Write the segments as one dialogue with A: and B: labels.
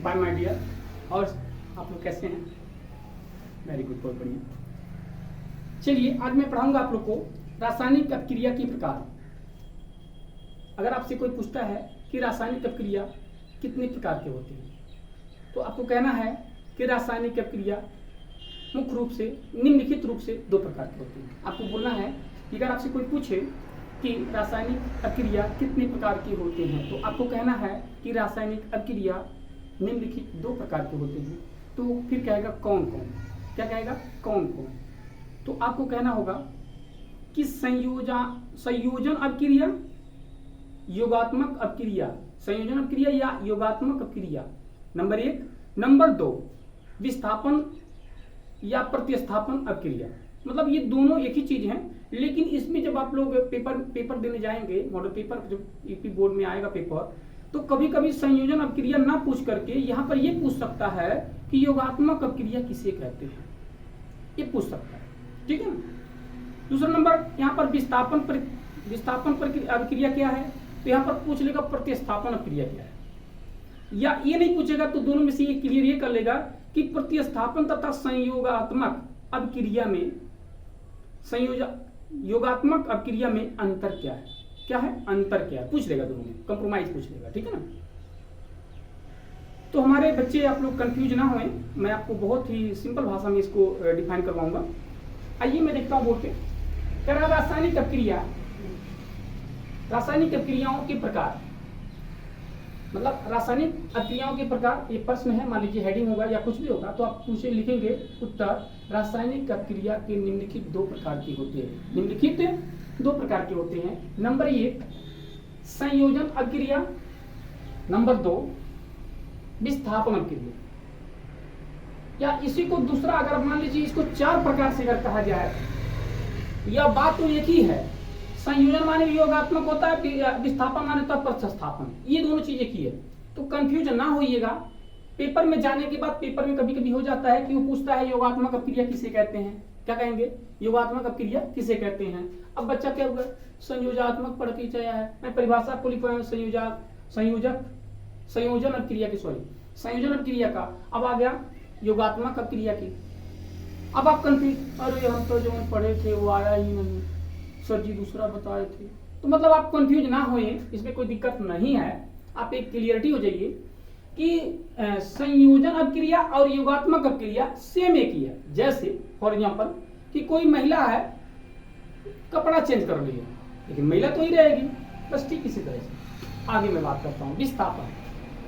A: Fine my dear. और आप लोग कैसे हैं? वेरी गुड, बहुत बढ़िया। चलिए आज मैं पढ़ाऊंगा आप लोग को रासायनिक अपक्रिया के प्रकार। अगर आपसे कोई पूछता है कि रासायनिक अपक्रिया कितने प्रकार के होते हैं, तो आपको कहना है कि रासायनिक अपक्रिया मुख्य रूप से निम्नलिखित रूप से 2 प्रकार की होती है। आपको बोलना है कि अगर आपसे कोई पूछे कि रासायनिक अपक्रिया कितने प्रकार की होते हैं, तो आपको कहना है कि रासायनिक अपक्रिया निम्नलिखित 2 प्रकार के होते हैं। तो फिर कहेगा कौन कौन, क्या कहेगा, कौन कौन। तो आपको कहना होगा कि संयोजन अपक्रिया, योगात्मक अपक्रिया, संयोजन अपक्रिया या योगात्मक अपक्रिया नंबर 1। नंबर 2 विस्थापन या प्रतिस्थापन अपक्रिया। मतलब ये दोनों एक ही चीज है, लेकिन इसमें जब आप लोग पेपर देने जाएंगे, मॉडल पेपर जब यूपी बोर्ड में आएगा पेपर, तो कभी कभी संयोजन अपक्रिया ना पूछ करके यहाँ पर ये पूछ सकता है कि योगात्मक अपक्रिया किसे कहते हैं, ये पूछ सकता है, ठीक है। दूसरा नंबर यहाँ पर विस्थापन अपक्रिया क्या है, तो यहाँ पर पूछ लेगा प्रतिस्थापन अपक्रिया क्या है। या ये नहीं पूछेगा तो दोनों में से ये क्लियर ये कर लेगा कि प्रतिस्थापन तथा संयोगात्मक अपक्रिया में योगात्मक अपक्रिया में अंतर क्या है, क्या है अंतर क्या है, पूछ लेगा, दोनों में कंप्रोमाइज पूछ लेगा, ठीक है ना। तो हमारे बच्चे आप लोग कंफ्यूज ना हों, मैं आपको बहुत ही सिंपल भाषा में इसको डिफाइन करवाऊंगा। आइए मैं देखता हूं बोर्ड पे। कह रहा रासायनिक अपक्रियाओं के प्रकार, मतलब रासायनिक अपक्रियाओं के प्रकार, ये प्रश्न है, मान लीजिए हेडिंग होगा या कुछ भी होगा, तो आप पूछे लिखेंगे उत्तर रासायनिक अपक्रिया के निम्नलिखित 2 प्रकार की होती है। निम्नलिखित 2 प्रकार के होते हैं। नंबर 1 संयोजन अपक्रिया, नंबर 2 विस्थापन अपक्रिया। या इसी को दूसरा अगर मान लीजिए इसको 4 प्रकार से अगर कहा जाए, यह बात तो एक ही है, संयोजन माने योगात्मक होता है, विस्थापन माने तो प्रतिस्थापन, ये दोनों चीज एक ही है। तो कंफ्यूज ना होइएगा। पेपर में जाने के बाद पेपर में कभी कभी हो जाता है कि वो पूछता है योगात्मक अपक्रिया किसे कहते हैं, क्या कहेंगे, योगात्मक अपक्रिया किसे कहते हैं। अब बच्चा क्या हुआ, संयोजनात्मक पढ़ के चला है, मैं परिभाषा को लिखवाया संयोजन अपक्रिया की, संयोजन अपक्रिया का। अब आ गया योगात्मक अपक्रिया की। अब आप कंफ्यूज, अरे हम तो जो पढ़े थे वो आया ही नहीं, सर जी दूसरा बताए थे। तो मतलब आप कंफ्यूज ना होइए, इसमें कोई दिक्कत नहीं है, आप एक क्लियरिटी हो जाइए कि संयोजन अपक्रिया और योगात्मक अपक्रिया सेम एक ही है। जैसे फॉर एग्जांपल कि कोई महिला है, कपड़ा चेंज कर लिया, लेकिन महिला तो ही रहेगी, बस ठीक इसी तरह से। आगे मैं बात करता हूँ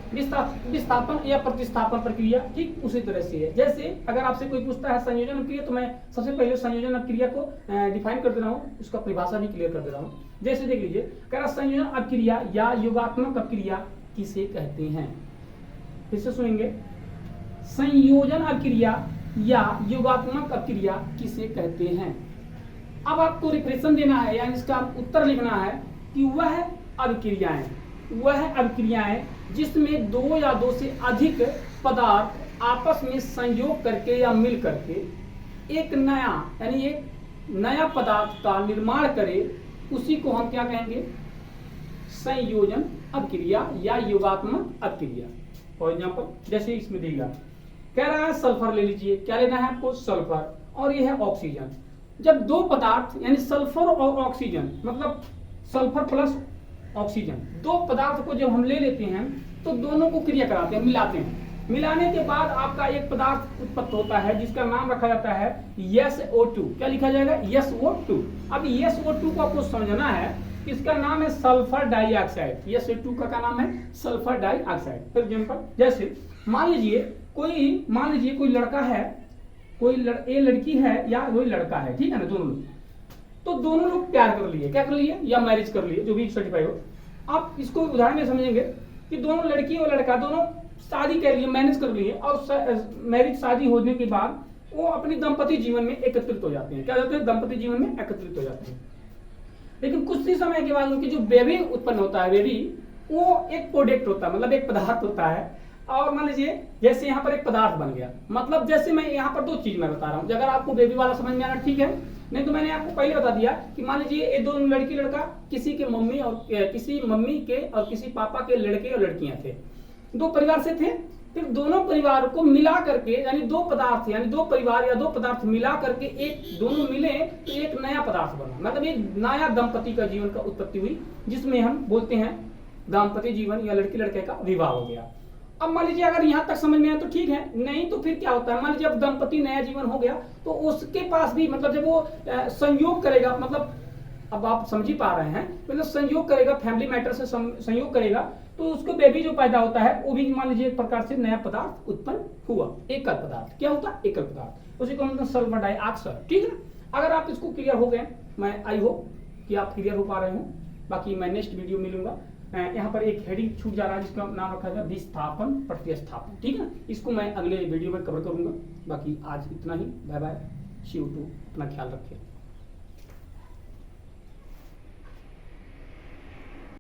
A: विस्थापन या प्रतिस्थापन प्रक्रिया, ठीक उसी तरह से है। जैसे अगर आपसे कोई पूछता है संयोजन अपक्रिया, तो मैं सबसे पहले संयोजन अपक्रिया को डिफाइन कर दे रहा हूँ, उसका परिभाषा भी क्लियर कर दे रहा हूँ। जैसे देख लीजिए, कह रहा संयोजन अपक्रिया या योगात्मक अपक्रिया किसे कहते हैं। फिर से सुनेंगे, संयोजन अपक्रिया या योगात्मक अपक्रिया किसे कहते हैं। अब आपको रिफ्रेशन देना है, यानी इसका उत्तर लिखना है कि वह अपक्रियाएं जिसमें 2 या 2 से अधिक पदार्थ आपस में संयोग करके या मिल करके एक नया पदार्थ का निर्माण करे, उसी को हम क्या कहेंगे, संयोजन अपक्रिया या योगात्मक अपक्रिया। फॉर एग्जांपल जैसे इसमें देगा, कह रहा है सल्फर ले लीजिए, क्या लेना है आपको, सल्फर, और यह है ऑक्सीजन। जब 2 पदार्थ यानी सल्फर और ऑक्सीजन, मतलब सल्फर प्लस ऑक्सीजन, 2 पदार्थ को जब हम ले लेते हैं तो दोनों को क्रिया कराते हैं, मिलाते हैं। मिलाने के बाद आपका एक पदार्थ उत्पन्न होता है जिसका नाम रखा जाता है SO2। क्या लिखा जाएगा, SO2। अब SO2 को आपको समझना है, इसका नाम है सल्फर डाइऑक्साइड। SO2 का क्या नाम है, सल्फर डाइऑक्साइड। फॉर एग्जांपल जैसे मान लीजिए कोई लड़का है, कोई लड़की है या कोई लड़का है, ठीक है ना, दोनों लोग, तो दोनों लोग प्यार कर लिए, क्या कर लिए, या मैरिज कर लिए, जो भी सर्टिफाई हो। आप इसको उदाहरण में समझेंगे कि दोनों लड़की और लड़का दोनों शादी कर लिए, मैरिज कर लिए, और मैरिज शादी होने के बाद वो अपने दंपति जीवन में एकत्रित हो जाते हैं। क्या होते हैं, दंपति जीवन में एकत्रित हो जाते हैं। लेकिन कुछ ही समय के बाद उनकी जो बेबी उत्पन्न होता है, बेबी वो एक प्रोडक्ट होता है, मतलब एक पदार्थ होता है। और मान लीजिए जैसे यहाँ पर एक पदार्थ बन गया, मतलब जैसे मैं यहाँ पर 2 चीज मैं बता रहा हूँ, अगर आपको बेबी वाला समझ में आना ठीक है, नहीं तो मैंने आपको पहले बता दिया कि मान लीजिए ये 2 लड़की लड़का, किसी के किसी मम्मी के और किसी पापा के लड़के और लड़कियां थे, 2 परिवार से थे। फिर दोनों परिवार को मिला करके, यानी दो पदार्थ, यानी दो परिवार या दो पदार्थ मिला करके एक दोनों मिले तो एक नया पदार्थ बना, मतलब एक नया दंपति का जीवन का उत्पत्ति हुई, जिसमें हम बोलते हैं दाम्पत्य जीवन या लड़की लड़के का विवाह हो गया। अब मान लीजिए अगर यहाँ तक समझ में आया तो ठीक है, नहीं तो फिर क्या होता है, मान लीजिए अब दंपति नया जीवन हो गया तो उसके पास भी, मतलब जब वो संयोग करेगा, मतलब अब आप समझ ही पा रहे हैं, मतलब संयोग करेगा, फैमिली मैटर से संयोग करेगा, तो उसको बेबी जो पैदा होता है वो भी मान लीजिए एक प्रकार से नया पदार्थ उत्पन्न हुआ, एकल पदार्थ। क्या होता है? एकल पदार्थ। उसी को हम सल्फर डाइऑक्साइड। ठीक है ना। अगर आप इसको क्लियर हो गए, मैं आई होप कि आप क्लियर हो पा रहे हो। बाकी मैं नेक्स्ट वीडियो मिलूंगा। यहाँ पर एक हेडिंग छूट जा रहा है जिसका नाम रखा गया विस्थापन प्रतिस्थापन। ठीक है, इसको मैं अगले वीडियो में कवर करूंगा। बाकी आज इतना ही। Bye bye, see you too. अपना ख्याल रखिए।